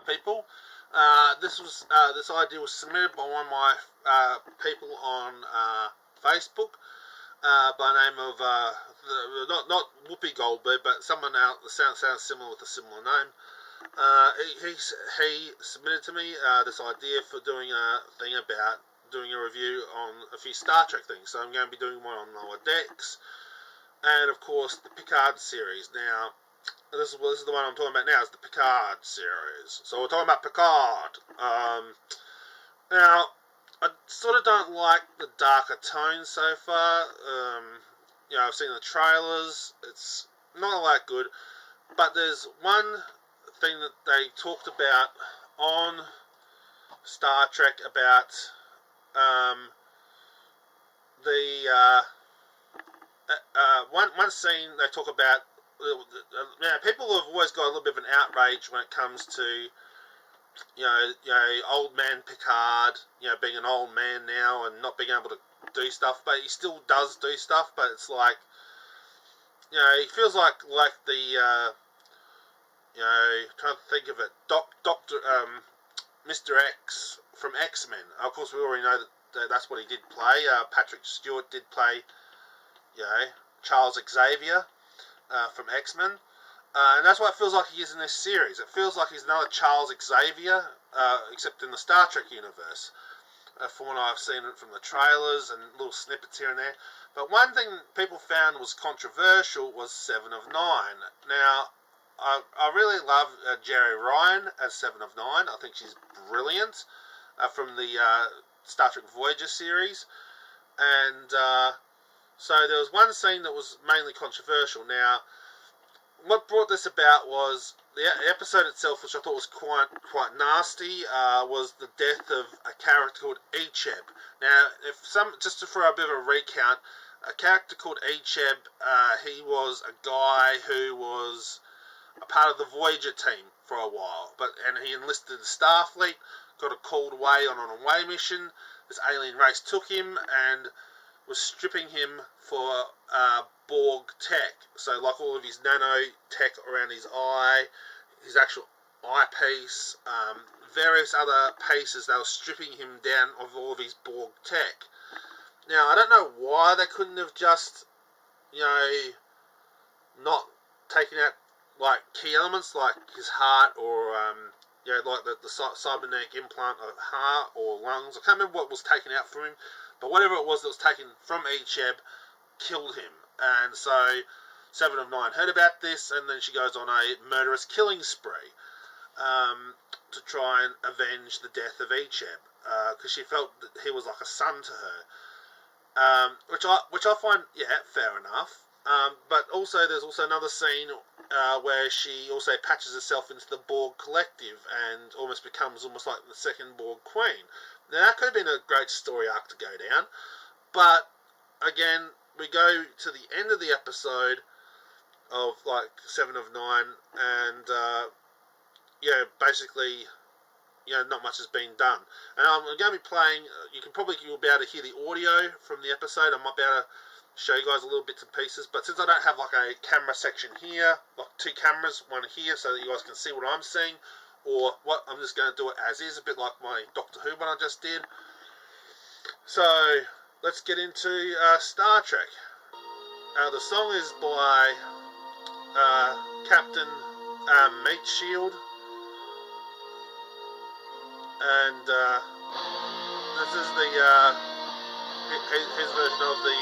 people. This idea was submitted by one of my people on Facebook by the name of not Whoopi Goldberg, but someone out that sounds similar with a similar name. He submitted to me this idea for doing a thing about doing a review on a few Star Trek things. So I'm going to be doing one on Lower Decks, and of course the Picard series. Now, this is the one I'm talking about now, is the Picard series. So we're talking about Picard. Now, I sort of don't like the darker tone so far. I've seen the trailers. It's not all that good. But there's one thing that they talked about on Star Trek about one scene they talk about. People have always got a little bit of an outrage when it comes to old man Picard, being an old man now and not being able to do stuff, but he still does do stuff. But it's like, he feels like the trying to think of it, Mr. X from X-Men. Of course, we already know that that's what he did play. Patrick Stewart did play, Charles Xavier from X-Men. And that's what it feels like he is in this series. It feels like he's another Charles Xavier, except in the Star Trek universe. From what I've seen from the trailers and little snippets here and there. But one thing people found was controversial was 7 of 9. Now, I really love Jeri Ryan as 7 of 9. I think she's brilliant from the Star Trek Voyager series. And so there was one scene that was mainly controversial. Now, what brought this about was the episode itself, which I thought was quite nasty, was the death of a character called Icheb. Now, just for a bit of a recount, a character called Icheb, he was a guy who was a part of the Voyager team for a while, and he enlisted in Starfleet, got called away on an away mission. This alien race took him and was stripping him for Borg tech. So like all of his nanotech around his eye, his actual eyepiece, various other pieces, they were stripping him down of all of his Borg tech. Now, I don't know why they couldn't have just, not taken out like key elements like his heart or like the cybernetic implant of heart or lungs. I can't remember what was taken out from him, but whatever it was that was taken from Icheb killed him. And so 7 of 9 heard about this, and then she goes on a murderous killing spree to try and avenge the death of Icheb, because she felt that he was like a son to her, which I find, fair enough. But also there's also another scene where she also patches herself into the Borg collective and almost becomes almost like the second Borg queen. Now, that could have been a great story arc to go down, but again, we go to the end of the episode of like 7 of 9, and basically, not much has been done. And I'm going to be playing. You'll be able to hear the audio from the episode. I might be able to show you guys a little bits and pieces, but since I don't have like a camera section here, like 2 cameras, one here, so that you guys can see what I'm seeing, or what, I'm just going to do it as is, a bit like my Doctor Who one I just did. So let's get into Star Trek. The song is by Captain Mateshield, and this is his version of the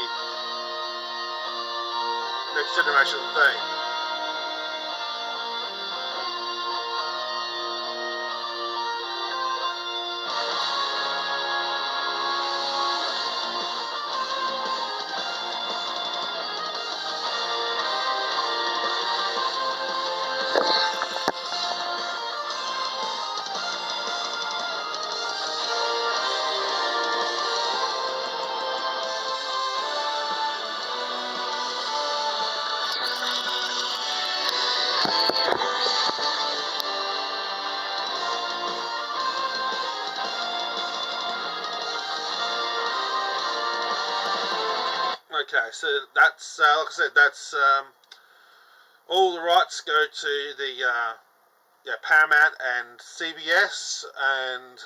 Next Generation thing. Okay, so that's, like I said, that's, all the rights go to the Paramount and CBS and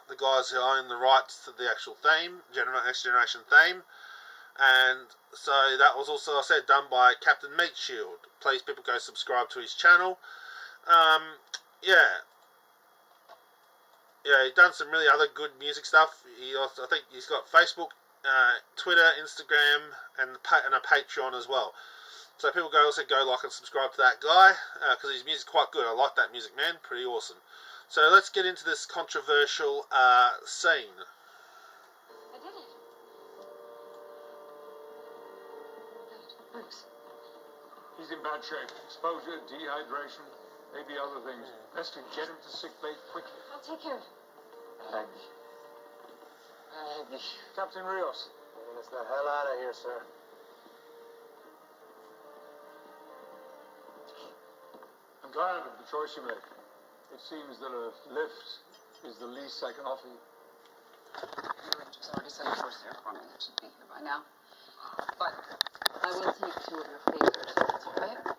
the guys who own the rights to the actual theme, Next Generation theme. And so that was also, I said, done by Captain Meatshield. Please, people, go subscribe to his channel. He's done some really other good music stuff. I think he's got Facebook, Twitter, Instagram, and a Patreon as well. So people also go like and subscribe to that guy, because his music's quite good. I like that music, man. Pretty awesome. So let's get into this controversial scene. I did it. Bruce. He's in bad shape. Exposure, dehydration, maybe other things. Best to get him to sick bay quickly. I'll take care of him. Captain Rios. Get us the hell out of here, sir. I'm glad of the choice you make. It seems that a lift is the least I can offer you. Your ranger's already sent a force there for me. It should be here by now. But I will take 2 of your favors, if that's all right. The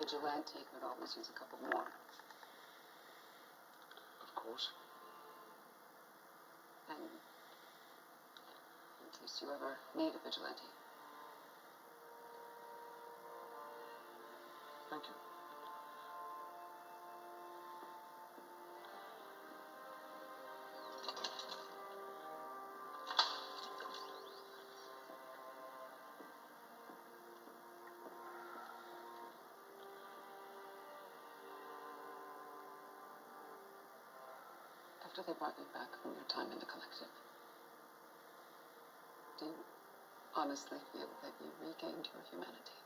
vigilante could always use a couple more. Of course. And in case you ever need a vigilante. Thank you. After they brought you back from your time in the collective, do you honestly feel that you regained your humanity?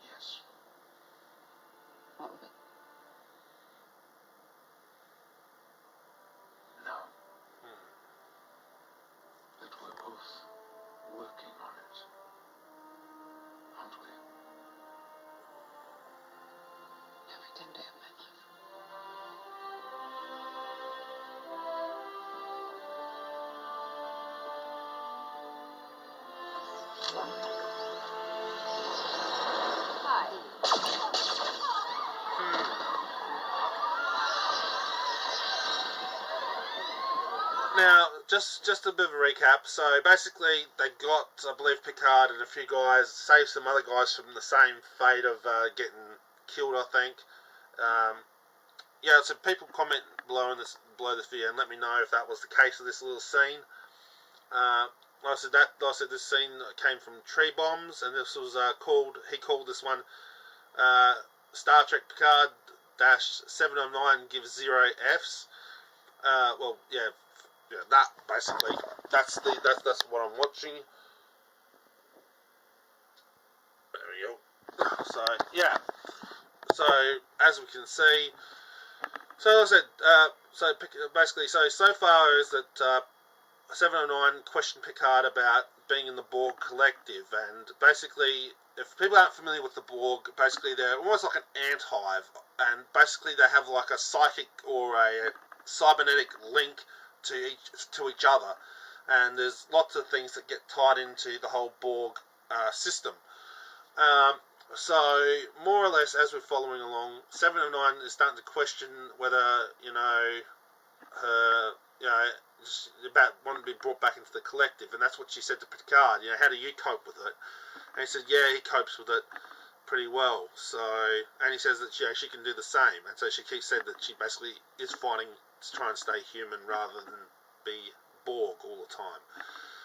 Yes. What of it? No. That we're both working on it. Aren't we? Every damn day of my life. Hi. Now, just a bit of a recap. So basically, they got, I believe, Picard and a few guys, saved some other guys from the same fate of getting killed, I think. So people comment below this video and let me know if that was the case of this little scene. Like I said, this scene came from Tree Bombs, and this was he called this one Star Trek Picard -709 gives 0 Fs. That basically, that's what I'm watching. There we go. So yeah, so as we can see, so as I said, so far is that 709 questioned Picard about being in the Borg collective, and basically, if people aren't familiar with the Borg, basically they're almost like an ant hive, and basically they have like a psychic or a cybernetic link to each other, and there's lots of things that get tied into the whole Borg system. So more or less, as we're following along, 709 is starting to question whether her about wanting to be brought back into the collective, and that's what she said to Picard. How do you cope with it? And he said, yeah, he copes with it pretty well. So, and he says that she can do the same, and so she said that she basically is fighting to try and stay human rather than be Borg all the time.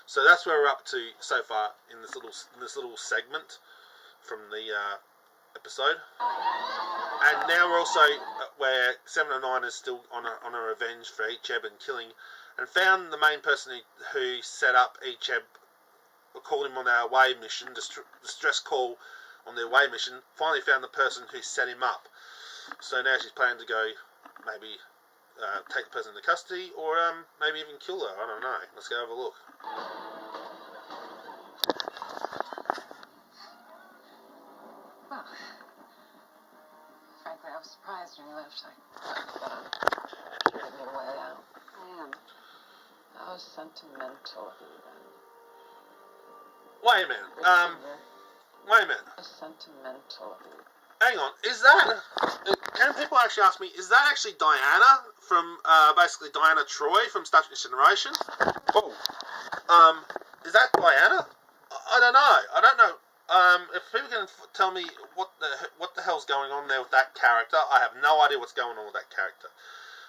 So that's where we're up to so far in this little segment from the episode. And now we're also where 709 is still on a revenge for Icheb and killing, and found the main person who set up Icheb, or called him on their away mission, distress call on their away mission. Finally found the person who set him up. So now she's planning to go maybe take the person into custody, or maybe even kill her. I don't know. Let's go have a look. Well, frankly, I was surprised when you left. I sure didn't get away out. I am. How sentimental of you, then. Wait a minute. Wait a minute. How sentimental of you. hang on, is that... Can people actually ask me, is that actually Diana from, basically Diana Troy from Star Trek Next Generation? Oh. Is that Diana? I don't know. If people can tell me what the hell's going on there with that character, I have no idea what's going on with that character.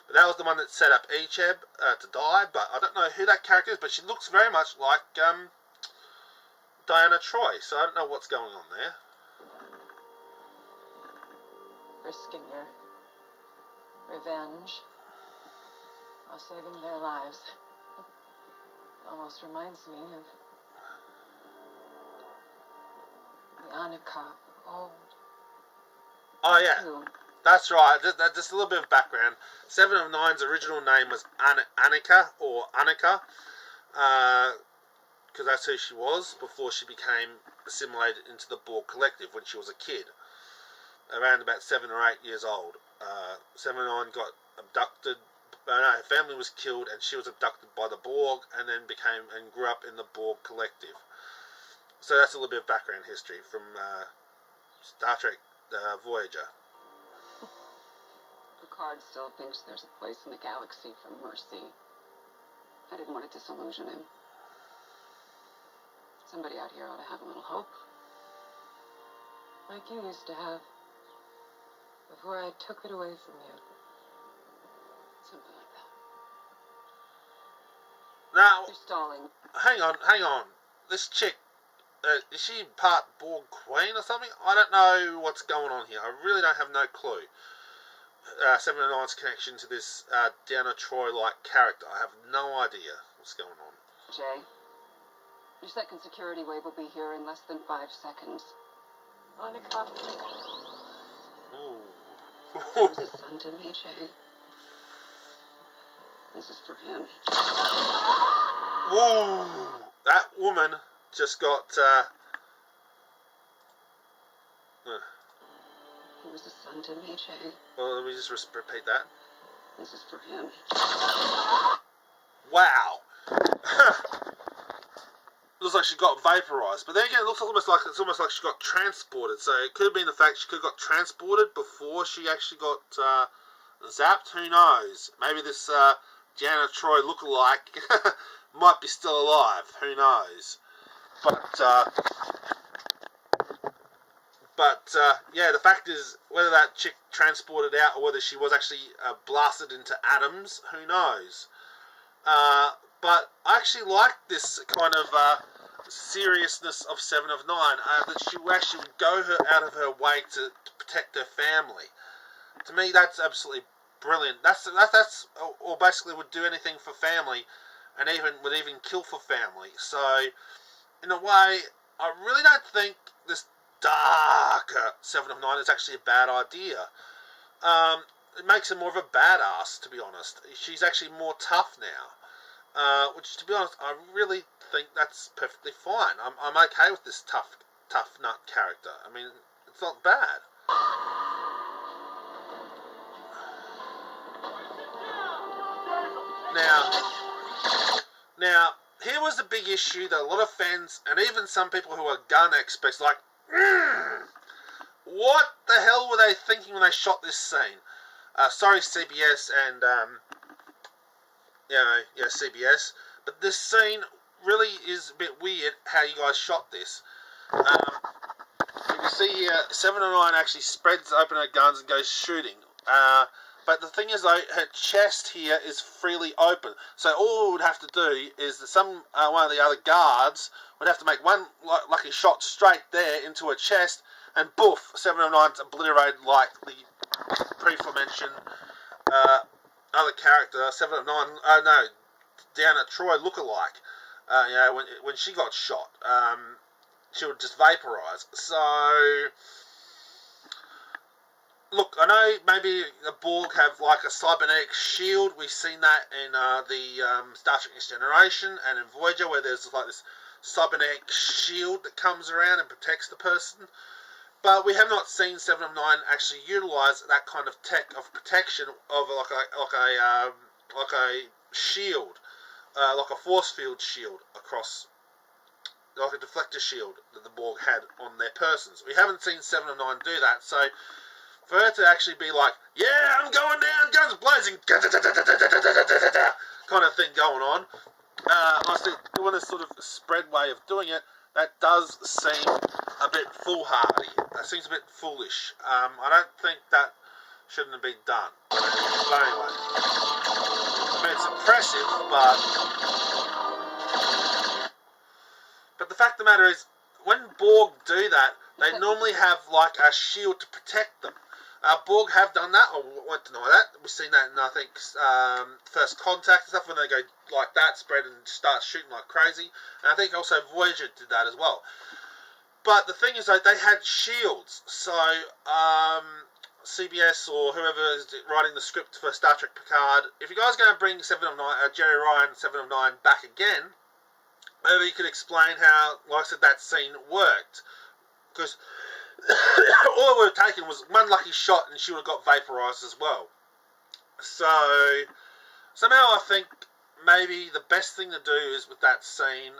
But that was the one that set up Icheb to die, but I don't know who that character is, but she looks very much like Diana Troy, so I don't know what's going on there. Risking your revenge while saving their lives. It almost reminds me of the Annika of old. Oh yeah, that's right. Just a little bit of background. 7 of 9's original name was Annika, because that's who she was before she became assimilated into the Borg Collective when she was a kid, around about 7 or 8 years old. 7 of 9 got abducted. Her family was killed, and she was abducted by the Borg, and then grew up in the Borg Collective. So that's a little bit of background history from Star Trek Voyager. Picard still thinks there's a place in the galaxy for mercy. I didn't want to disillusion him. Somebody out here ought to have a little hope. Like you used to have. Before I took it away from you. Something like that. Now, You're stalling. hang on. This chick, is she part Borg Queen or something? I don't know what's going on here. I really don't have no clue. 7 of 9's connection to this Diana Troy-like character. I have no idea what's going on. Jay, your second security wave will be here in less than 5 seconds. Monica. Ooh. There's a son to me, Jay. This is for him. Ooh. That woman just got... He was a son to me, Jay. Well, let me just repeat that. This is for him. Wow. Looks like she got vaporized, but then again, it looks almost like she got transported. So it could have been the fact she could have got transported before she actually got zapped. Who knows? Maybe this Diana Troy lookalike might be still alive. Who knows? But yeah, the fact is, whether that chick transported out or whether she was actually blasted into atoms, who knows? But I actually like this kind of seriousness of 7 of 9, that she actually would go out of her way to protect her family. To me, that's absolutely brilliant. That's or basically would do anything for family, and would even kill for family. So, in a way, I really don't think this darker 7 of 9 is actually a bad idea. It makes her more of a badass, to be honest. She's actually more tough now. Which, to be honest, I really think that's perfectly fine. I'm okay with this tough nut character. I mean, it's not bad. Now, here was the big issue that a lot of fans, and even some people who are gun experts, like, what the hell were they thinking when they shot this scene? Sorry, CBS and, CBS, but this scene really is a bit weird how you guys shot this. You can see here, 7 of 9 actually spreads open her guns and goes shooting. But the thing is, though, her chest here is freely open. So all we would have to do is that one of the other guards would have to make one lucky shot straight there into her chest, and boof, 7 of 9's obliterated like the pre-mentioned other character, 7 of 9. Diana Troy lookalike. When she got shot, she would just vaporize. So, look, I know maybe the Borg have like a cybernetic shield. We've seen that in the Star Trek Next Generation and in Voyager, where there's like this cybernetic shield that comes around and protects the person. But we have not seen 7 of 9 actually utilize that kind of tech of protection of like a shield, like a force field shield across like a deflector shield that the Borg had on their persons. We haven't seen 7 of 9 do that, so for her to actually be like, yeah, I'm going down, guns blazing, kind of thing going on, I think doing this sort of spread way of doing it, that does seem a bit foolhardy. That seems a bit foolish. I don't think that shouldn't have been done. But anyway, I mean, it's impressive, but the fact of the matter is, when Borg do that, they normally have like a shield to protect them. Borg have done that, I won't deny that. We've seen that in, I think, First Contact and stuff, when they go like that, spread and start shooting like crazy. And I think also Voyager did that as well. But the thing is, though, they had shields. So, CBS or whoever is writing the script for Star Trek Picard, if you guys are going to bring Jerry Ryan, 7 of 9, back again, maybe you could explain how, like I said, that scene worked. Because all it would have taken was one lucky shot and she would have got vaporized as well. So, somehow I think maybe the best thing to do is with that scene,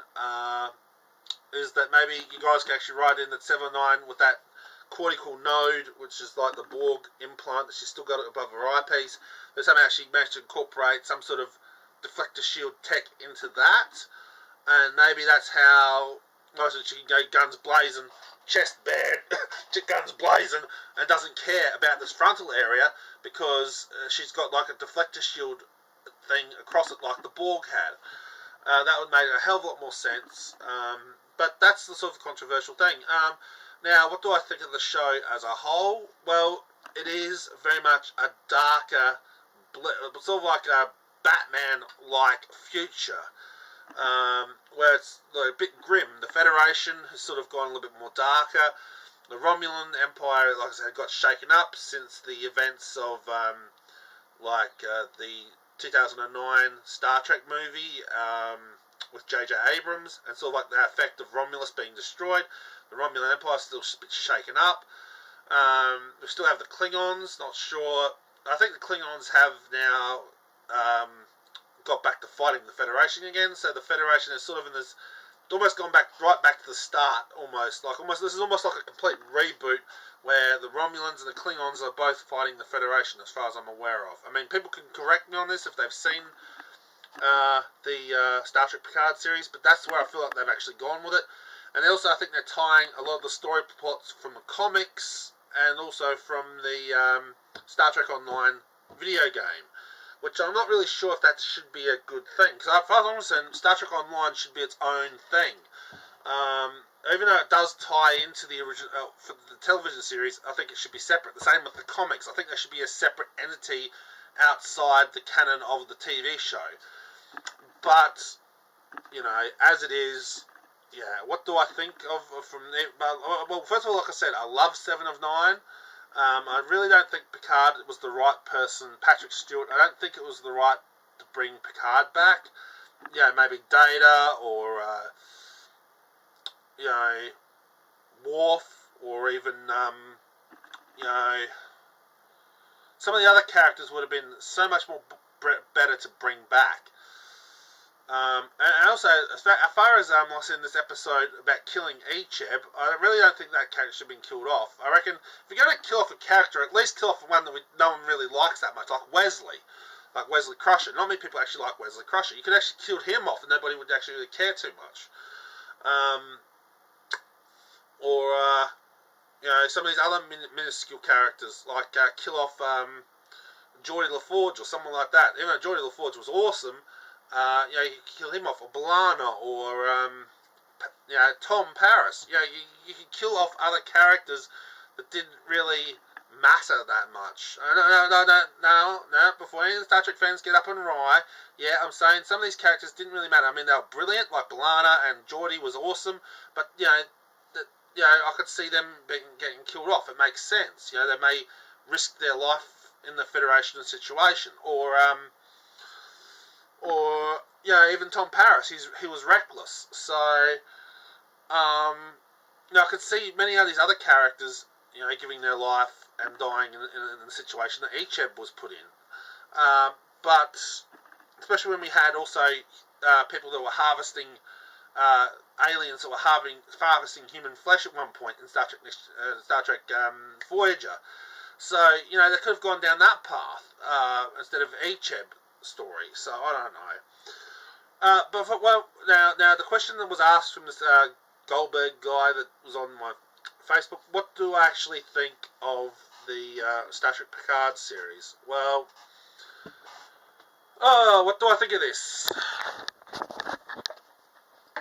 is that maybe you guys can actually write in that 7 of 9 with that cortical node, which is like the Borg implant that she's still got above her eyepiece, that somehow she managed to incorporate some sort of deflector shield tech into that, and maybe that's how she can go guns blazing, chest bared, guns blazing, and doesn't care about this frontal area because she's got like a deflector shield thing across it like the Borg had. That would make a hell of a lot more sense, but that's the sort of controversial thing. Now, what do I think of the show as a whole? Well, it is very much a darker, sort of like a Batman-like future, where it's a bit grim. The Federation has sort of gone a little bit more darker. The Romulan Empire, like I said, got shaken up since the events of the 2009 Star Trek movie with J.J. Abrams, and sort of like the effect of Romulus being destroyed. The Romulan Empire is still a bit shaken up. We still have the Klingons, not sure. I think the Klingons have now got back to fighting the Federation again, so the Federation is sort of in this, almost gone right back to the start, almost. This is almost like a complete reboot, where the Romulans and the Klingons are both fighting the Federation, as far as I'm aware of. I mean, people can correct me on this if they've seen the Star Trek Picard series, but that's where I feel like they've actually gone with it. And also, I think they're tying a lot of the story plots from the comics and also from the Star Trek Online video game, which I'm not really sure if that should be a good thing. Because as far as I'm concerned, Star Trek Online should be its own thing. Even though it does tie into the original for the television series, I think it should be separate. The same with the comics. I think there should be a separate entity outside the canon of the TV show. But, you know, as it is, yeah, what do I think of from there? Well, first of all, like I said, I love 7 of 9. I really don't think Picard was the right person. Patrick Stewart, I don't think it was the right to bring Picard back. Yeah, maybe Data or, Worf, or even, some of the other characters would have been so much more better to bring back. And also, as far as I said in this episode about killing Icheb, I really don't think that character should have been killed off. I reckon if you're going to kill off a character, at least kill off one that no one really likes that much, like Wesley. Like Wesley Crusher. Not many people actually like Wesley Crusher. You could actually kill him off and nobody would actually really care too much. Some of these other minuscule characters, like kill off Geordie LaForge or someone like that. Even though Geordie LaForge was awesome, you could kill him off, or B'Elanna, or Tom Paris. You could kill off other characters that didn't really matter that much. No. Before any of the Star Trek fans get up and rile, I'm saying some of these characters didn't really matter. I mean, they were brilliant, like B'Elanna and Geordie was awesome, but I could see them getting killed off. It makes sense. They may risk their life in the Federation situation, or even Tom Paris. He was reckless. So, I could see many of these other characters, giving their life and dying in the situation that Icheb was put in. But especially when we had also people that were harvesting aliens that were harvesting human flesh at one point in Star Trek Voyager. So, you know, they could have gone down that path instead of Echeb story. So, I don't know. Now the question that was asked from this Goldberg guy that was on my Facebook, what do I actually think of the Star Trek Picard series? Well, what do I think of this?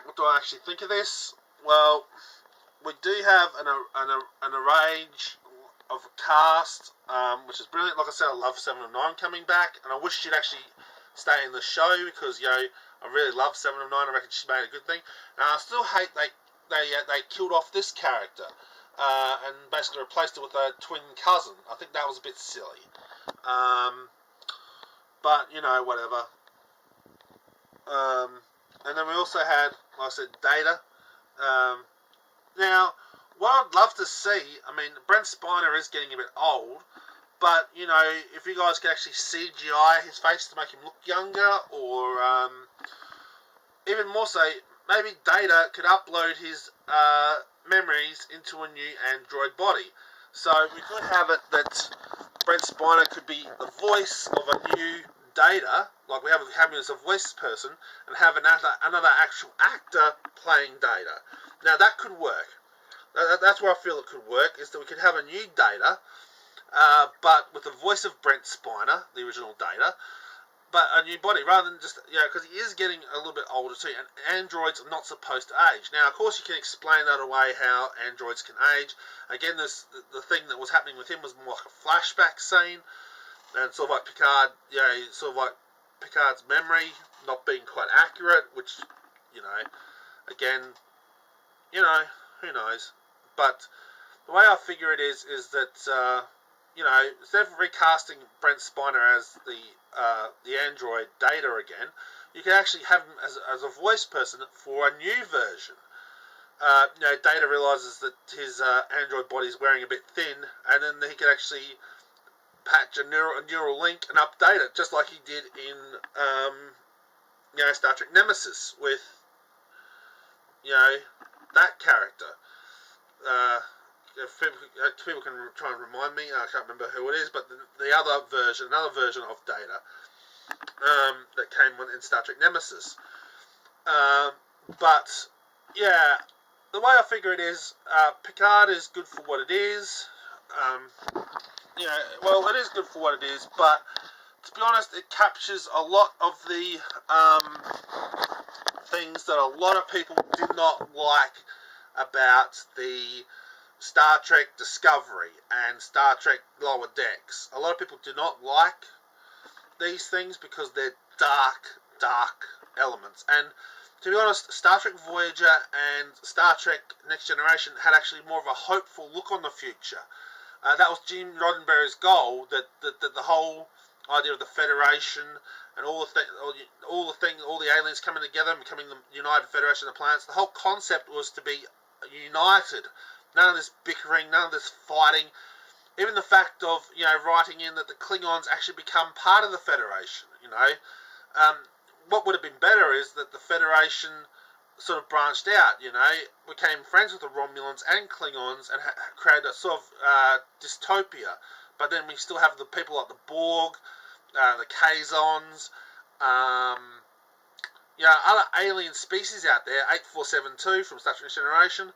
What do I actually think of this? Well, we do have an arrange of a cast, which is brilliant. Like I said, I love 7 of 9 coming back, and I wish she'd actually stay in the show because, you know, I really love 7 of 9. I reckon she made a good thing. And I still hate they killed off this character and basically replaced it with a twin cousin. I think that was a bit silly. But, you know, whatever. And then we also had, like I said, Data. Now, what I'd love to see, I mean, Brent Spiner is getting a bit old, but, you know, if you guys could actually CGI his face to make him look younger, or even more so, maybe Data could upload his memories into a new android body. So we could have it that Brent Spiner could be the voice of a new Data, like we have him as a voice person, and have another actual actor playing Data. Now that could work. That's where I feel it could work, is that we could have a new Data, but with the voice of Brent Spiner, the original Data, but a new body, rather than just, you know, because he is getting a little bit older too, and androids are not supposed to age. Now, of course, you can explain that away, how androids can age. Again, the thing that was happening with him was more like a flashback scene, and sort of like Picard, you know, sort of like Picard's memory not being quite accurate, which, you know, again, you know, who knows. But the way I figure it is that, you know, instead of recasting Brent Spiner as the android Data again, you can actually have him as a voice person for a new version. You know, Data realizes that his android body is wearing a bit thin, and then he can actually patch a neural link and update it, just like he did in, you know, Star Trek Nemesis with, you know, that character. If people can try and remind me, I can't remember who it is, but another version of Data that came in Star Trek Nemesis. But yeah, the way I figure it is, Picard is good for what it is. You know, well, it is good for what it is, but to be honest, it captures a lot of the things that a lot of people did not like about the Star Trek Discovery and Star Trek Lower Decks. A lot of people do not like these things because they're dark elements. And to be honest, Star Trek Voyager and Star Trek Next Generation had actually more of a hopeful look on the future. That was Gene Roddenberry's goal, that the whole idea of the Federation and all the aliens coming together and becoming the United Federation of Planets. The whole concept was to be united. None of this bickering, none of this fighting. Even the fact of, you know, writing in that the Klingons actually become part of the Federation. You know, what would have been better is that the Federation sort of branched out, you know, became friends with the Romulans and Klingons and created a sort of dystopia. But then we still have the people like the Borg, the Kazons, you know, other alien species out there, 8472 from Star Trek Next Generation.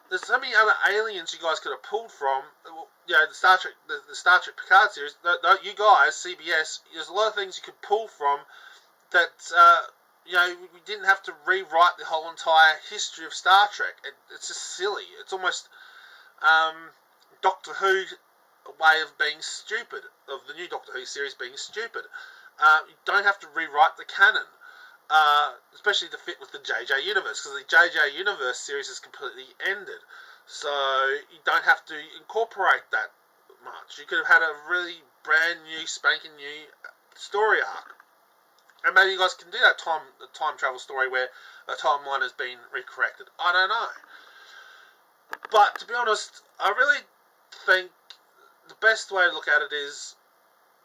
There's so many other aliens you guys could have pulled from. You know, the Star Trek Picard series. You guys, CBS, there's a lot of things you could pull from that. You know, we didn't have to rewrite the whole entire history of Star Trek. It's just silly. It's almost Doctor Who way of being stupid, of the new Doctor Who series being stupid. You don't have to rewrite the canon, especially to fit with the JJ Universe, because the JJ Universe series is completely ended. So you don't have to incorporate that much. You could have had a really brand new, spanking new story arc. And maybe you guys can do that time travel story where a timeline has been recorrected. I don't know. But to be honest, I really think the best way to look at it is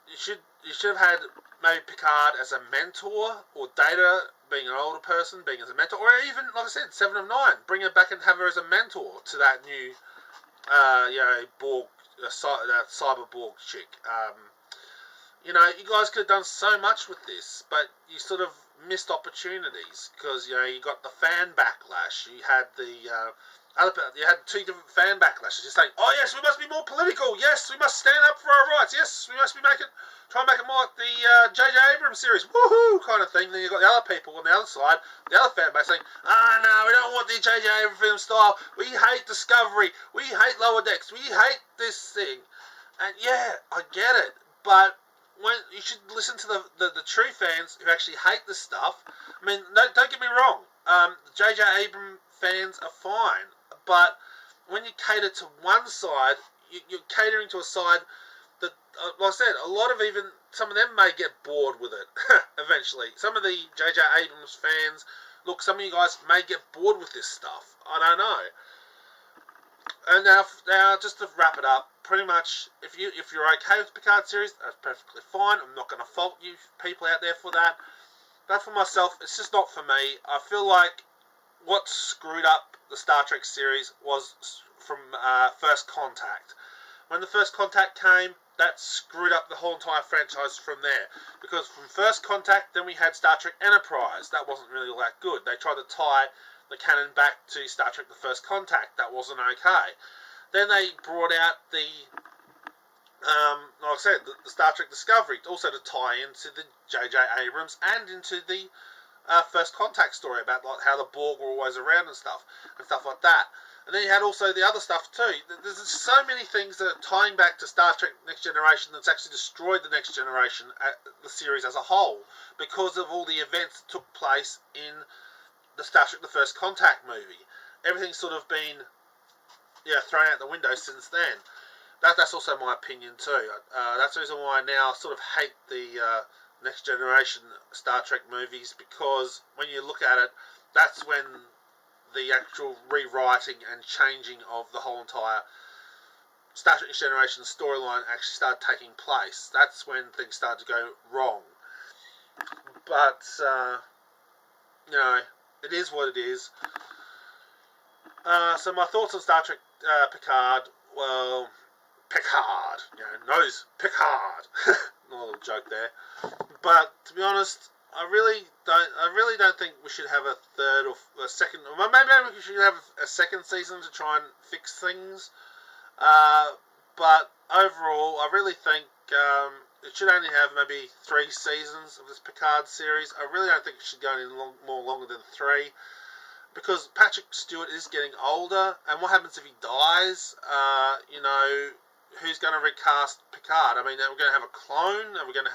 you should have had maybe Picard as a mentor, or Data being an older person, being as a mentor, or even, like I said, 7 of 9, bring her back and have her as a mentor to that new, Borg, that cyber Borg chick. You guys could have done so much with this, but you sort of missed opportunities because you got the fan backlash. You had you had 2 different fan backlashes. You're saying, "Oh yes, we must be more political. Yes, we must stand up for our rights. Yes, we must try and make it more like the J.J. Abrams series, woohoo!" kind of thing. Then you got the other people on the other side, the other fan base saying, no, we don't want the J.J. Abrams film style. We hate Discovery. We hate Lower Decks. We hate this thing. And yeah, I get it, but when you should listen to the true fans who actually hate this stuff. I mean, don't get me wrong. J.J. Abrams fans are fine, but when you cater to one side, you're catering to a side that, like I said, a lot of even some of them may get bored with it eventually. Some of the J.J. Abrams fans, look, some of you guys may get bored with this stuff. I don't know. And now, just to wrap it up, pretty much, if you're okay with the Picard series, that's perfectly fine. I'm not going to fault you people out there for that. But for myself, it's just not for me. I feel like what screwed up the Star Trek series was from First Contact. When the First Contact came, that screwed up the whole entire franchise from there. Because from First Contact, then we had Star Trek Enterprise. That wasn't really all that good. They tried to tie the canon back to Star Trek The First Contact. That wasn't okay. Then they brought out the, like I said, the Star Trek Discovery, also to tie into the J.J. Abrams and into the First Contact story about like how the Borg were always around and stuff like that. And then you had also the other stuff too. There's so many things that are tying back to Star Trek Next Generation that's actually destroyed the Next Generation, the series as a whole, because of all the events that took place in the Star Trek The First Contact movie. Everything's sort of been thrown out the window since then. That's also my opinion too. That's the reason why I now sort of hate the Next Generation Star Trek movies, because when you look at it, that's when the actual rewriting and changing of the whole entire Star Trek Next Generation storyline actually started taking place. That's when things started to go wrong. But, it is what it is. So my thoughts on Star Trek Picard, well, Picard, knows Picard. A little joke there. But to be honest, I really don't think we should have a third or a second. Or maybe we should have a second season to try and fix things. But overall, I really think it should only have maybe 3 seasons of this Picard series. I really don't think it should go any more longer than 3. Because Patrick Stewart is getting older, and what happens if he dies? Who's going to recast Picard? I mean, are we going to have a clone? Are we going to